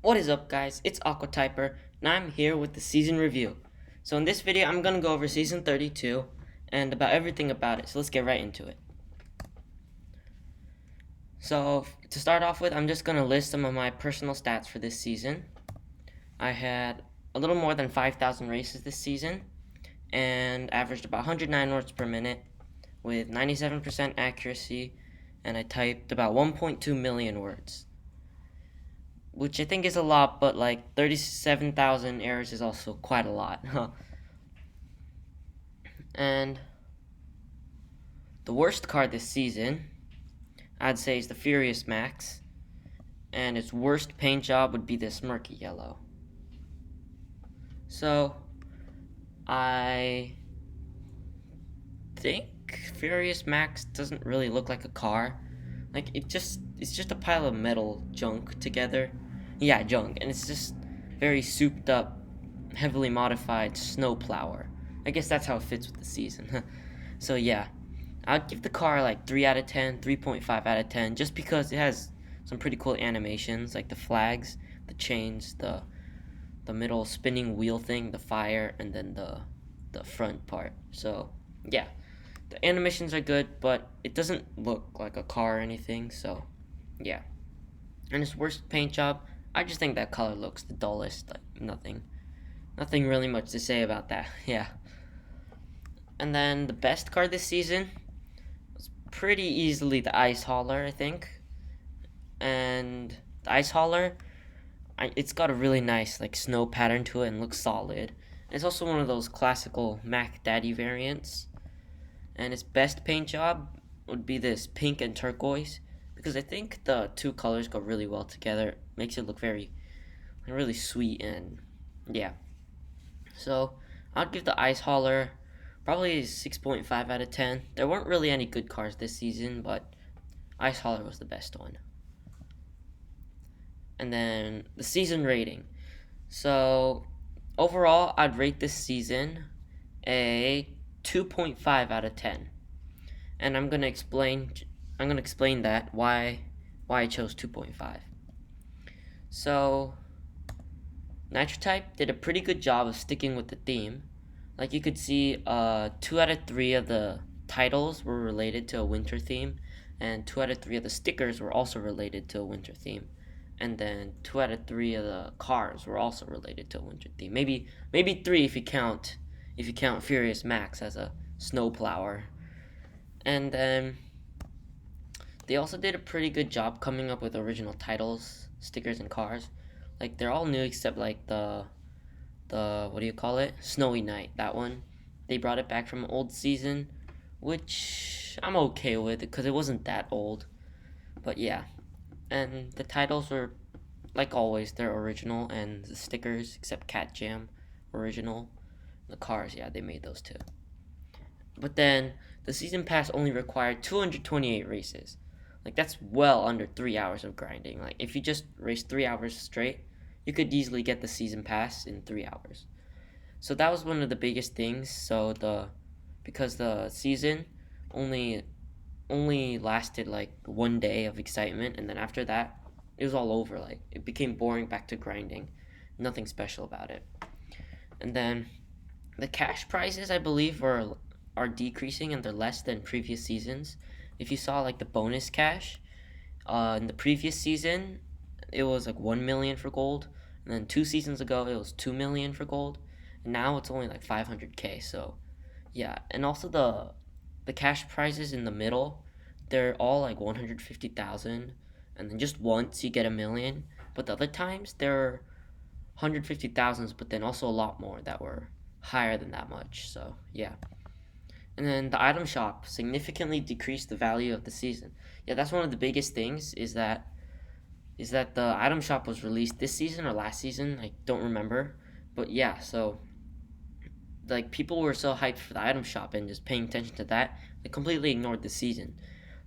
What is up, guys? It's Aquatyper, and I'm here with the season review. So in this video, I'm gonna go over season 32 and about everything about it. So let's get right into it. So to start off with, I'm just gonna list some of my personal stats for this season. I had a little more than 5,000 races this season, and averaged about 109 words per minute with 97% accuracy, and I typed about 1.2 million words, which I think is a lot, but like 37,000 errors is also quite a lot. And the worst card this season, I'd say, is the Furious Max, and its worst paint job would be this murky yellow. So, I think Furious Max doesn't really look like a car. Like, it's just a pile of metal junk together. Yeah, junk, and it's just very souped up, heavily modified snowplower. I guess that's how it fits with the season. So yeah, I'd give the car like 3 out of 10, 3.5 out of 10, just because it has some pretty cool animations, like the flags, the chains, the middle spinning wheel thing, the fire, and then the front part. So yeah, the animations are good, but it doesn't look like a car or anything. So yeah, and its worst paint job, I just think that color looks the dullest. Like nothing really much to say about that. Yeah. And then the best card this season was pretty easily the Ice Hauler, I think. And the Ice Hauler, it's got a really nice like snow pattern to it and looks solid. And it's also one of those classical Mac Daddy variants. And its best paint job would be this pink and turquoise, because I think the two colors go really well together. Makes it look really sweet, and yeah. So I'd give the Ice Hauler probably 6.5 out of 10. There weren't really any good cars this season, but Ice Hauler was the best one. And then the season rating. So overall, I'd rate this season a 2.5 out of 10. And I'm going to explain that why I chose 2.5. So Nitrotype did a pretty good job of sticking with the theme. Like you could see, 2 out of 3 of the titles were related to a winter theme, and 2 out of 3 of the stickers were also related to a winter theme, and then 2 out of 3 of the cars were also related to a winter theme. Maybe three if you count Furious Max as a snowplower. And then they also did a pretty good job coming up with original titles, stickers, and cars. Like they're all new except like the what do you call it? Snowy Night. That one, they brought it back from an old season, which I'm okay with because it wasn't that old. But yeah, and the titles were like always they're original, and the stickers except Cat Jam, original. The cars, yeah, they made those too. But then the season pass only required 228 races. Like that's well under 3 hours of grinding. Like if you just race 3 hours straight, you could easily get the season pass in 3 hours. So that was one of the biggest things. Because the season only only lasted like one day of excitement, and then after that, it was all over. Like it became boring, back to grinding. Nothing special about it. And then the cash prizes, I believe, are decreasing and they're less than previous seasons. If you saw like the bonus cash, in the previous season, it was like 1 million for gold, and then 2 seasons ago it was 2 million for gold, and now it's only like 500k. So yeah, and also the cash prizes in the middle, they're all like 150,000, and then just once you get a million. But the other times they're 150,000s, but then also a lot more that were higher than that much. So yeah. And then the item shop significantly decreased the value of the season. Yeah, that's one of the biggest things is that the item shop was released this season or last season. I don't remember. But yeah, so like people were so hyped for the item shop and just paying attention to that, they completely ignored the season.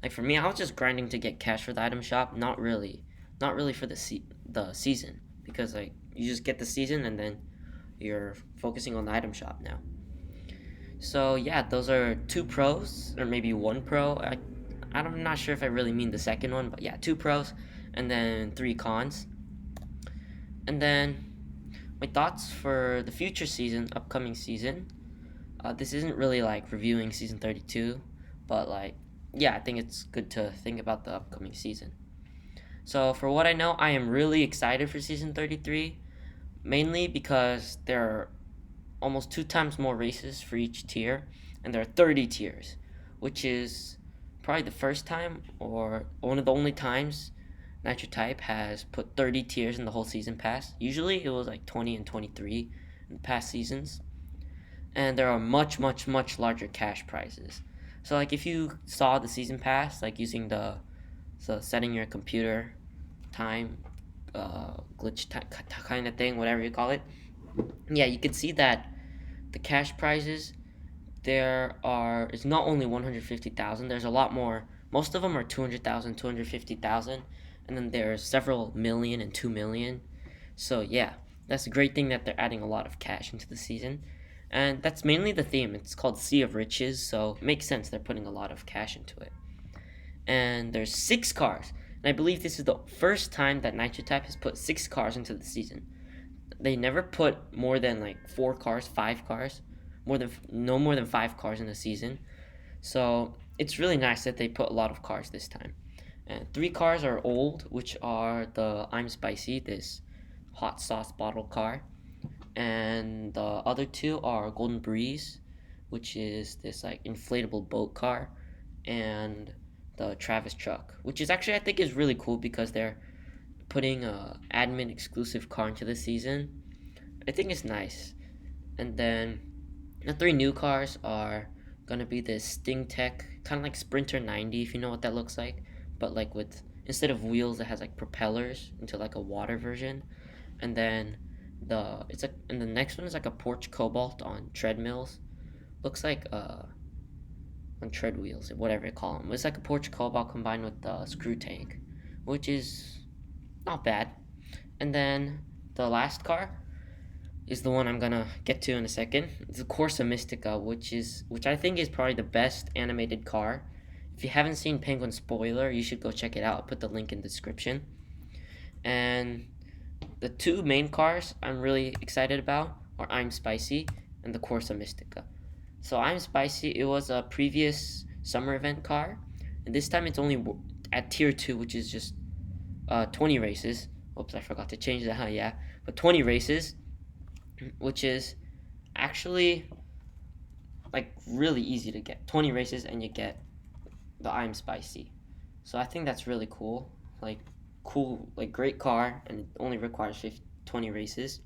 Like for me, I was just grinding to get cash for the item shop, not really for the season, because like you just get the season and then you're focusing on the item shop now. So yeah, those are two pros, or maybe one pro. I'm not sure if I really mean the second one, but yeah, two pros and then three cons. And then my thoughts for the future season, upcoming season. This isn't really like reviewing season 32, but like, yeah, I think it's good to think about the upcoming season. So, for what I know, I am really excited for season 33, mainly because there are almost 2 times more races for each tier, and there are 30 tiers, which is probably the first time or one of the only times Nitro Type has put 30 tiers in the whole season pass. Usually it was like 20 and 23 in the past seasons. And there are much, much, much larger cash prizes. So, like, if you saw the season pass, like using the setting your computer time glitch kind of thing, whatever you call it, yeah, you could see that the cash prizes there are it's not only 150,000. There's a lot more. Most of them are 200,000, 250,000, and then there's several million and 2 million. So yeah, that's a great thing that they're adding a lot of cash into the season, and that's mainly the theme. It's called Sea of Riches, so it makes sense they're putting a lot of cash into it. And there's 6 cars, and I believe this is the first time that Nitro Type has put 6 cars into the season. They never put more than like 4 cars, 5 cars, no more than 5 cars in a season. So it's really nice that they put a lot of cars this time. And 3 cars are old, which are the I'm Spicy, this hot sauce bottle car, and the other 2 are Golden Breeze, which is this like inflatable boat car, and the Travis truck, which is actually I think is really cool because they're putting a admin exclusive car into the season. I think it's nice. And then the 3 new cars are gonna be this Sting Tech, kind of like Sprinter 90, if you know what that looks like, but like with instead of wheels, it has like propellers into like a water version. And then the next one is like a Porsche Cobalt on treadmills. Looks like on tread wheels, whatever you call them. It's like a Porsche Cobalt combined with the screw tank, which is not bad. And then the last car is the one I'm gonna get to in a second. It's the Corsa Mystica, which I think is probably the best animated car. If you haven't seen Penguin Spoiler, you should go check it out. I'll put the link in the description. And the 2 main cars I'm really excited about are I'm Spicy and the Corsa Mystica. So I'm Spicy, it was a previous summer event car, and this time it's only at tier 2, which is just 20 races. Oops, I forgot to change that, huh? Yeah, but 20 races, which is actually like really easy to get. 20 races and you get the I'm Spicy. So I think that's really cool. Like great car, and it only requires 20 races.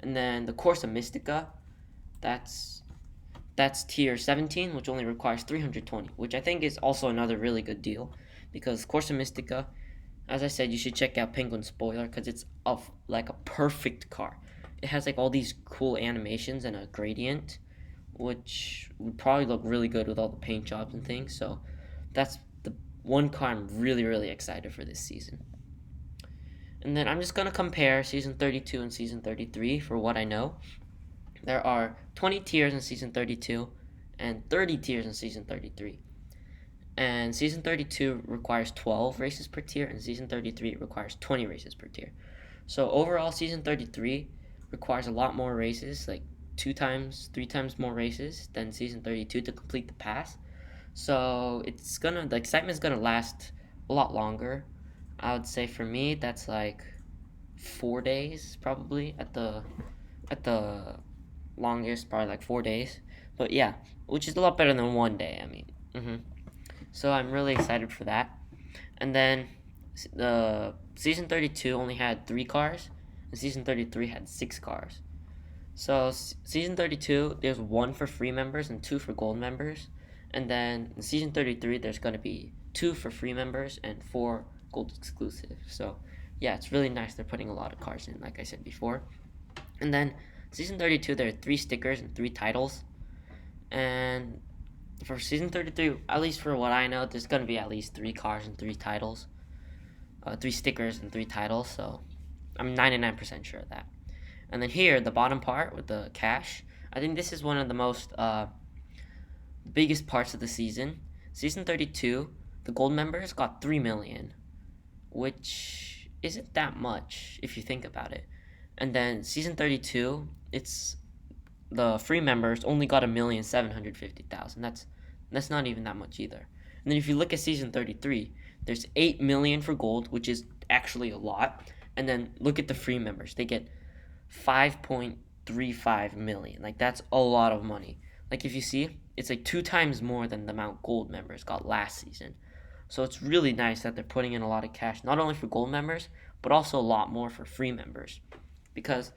And then the Corsa Mystica, that's tier 17, which only requires 320, which I think is also another really good deal, because Corsa Mystica, as I said, you should check out Penguin Spoiler because it's like a perfect car. It has like all these cool animations and a gradient, which would probably look really good with all the paint jobs and things. So that's the one car I'm really, really excited for this season. And then I'm just going to compare Season 32 and Season 33 for what I know. There are 20 tiers in Season 32 and 30 tiers in Season 33. And Season 32 requires 12 races per tier, and Season 33 requires 20 races per tier. So overall, Season 33 requires a lot more races, like 3 times more races than Season 32 to complete the pass. So the excitement's gonna last a lot longer. I would say for me, that's like 4 days probably at the longest, probably like 4 days. But yeah, which is a lot better than 1 day. I mean, so I'm really excited for that. And then the Season 32 only had 3 cars, and Season 33 had 6 cars. So Season 32, there's 1 for free members and 2 for gold members. And then in Season 33, there's going to be 2 for free members and 4 gold exclusive. So yeah, it's really nice they're putting a lot of cars in, like I said before. And then Season 32, there are 3 stickers and 3 titles. And for Season 33, at least for what I know, there's going to be at least 3 cars and 3 titles. 3 stickers and 3 titles, so I'm 99% sure of that. And then here, the bottom part with the cash, I think this is one of the most biggest parts of the season. Season 32, the gold members got 3 million, which isn't that much if you think about it. And then season 32, it's the free members only got 1,750,000. That's not even that much either. And then if you look at season 33, there's 8 million for gold, which is actually a lot. And then look at the free members. They get 5.35 million. Like, that's a lot of money. Like, if you see, it's like 2 times more than the amount gold members got last season. So it's really nice that they're putting in a lot of cash, not only for gold members, but also a lot more for free members. Because,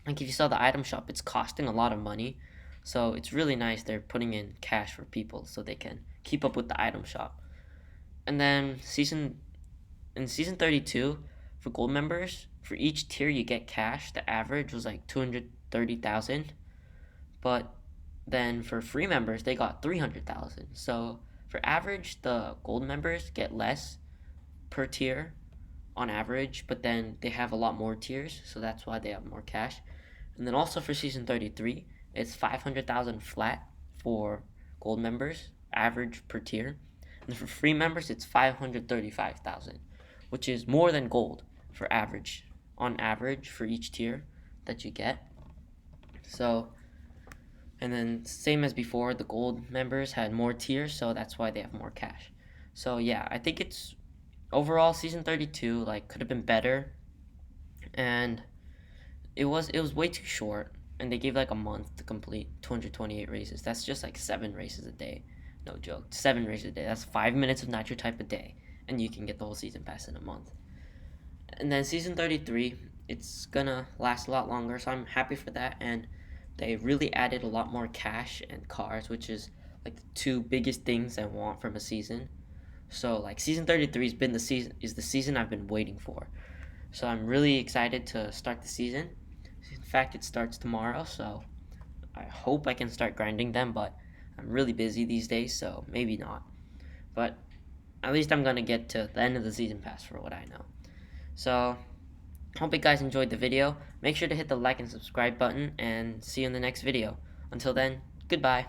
like, if you saw the item shop, it's costing a lot of money. So it's really nice they're putting in cash for people so they can keep up with the item shop. And then in season 32, for gold members, for each tier you get cash. The average was like 230,000. But then for free members, they got 300,000. So for average, the gold members get less per tier on average, but then they have a lot more tiers, so that's why they have more cash. And then also for season 33, it's 500,000 flat for gold members, average per tier. And for free members, it's 535,000, which is more than gold for average, on average for each tier that you get. So, and then same as before, the gold members had more tiers, so that's why they have more cash. So yeah, I think it's overall season 32 like could have been better, and it was way too short, and they gave like a month to complete 228 races. That's just like 7 races a day. No joke, 7 races a day. That's 5 minutes of Nitro Type a day, and you can get the whole season pass in a month. And then season 33, it's gonna last a lot longer, so I'm happy for that. And they really added a lot more cash and cars, which is like the two biggest things I want from a season. So like season 33 has been the season I've been waiting for. So I'm really excited to start the season. In fact, it starts tomorrow, so I hope I can start grinding them, but I'm really busy these days, so maybe not. But at least I'm gonna get to the end of the season pass for what I know. So hope you guys enjoyed the video. Make sure to hit the like and subscribe button, and see you in the next video. Until then, goodbye.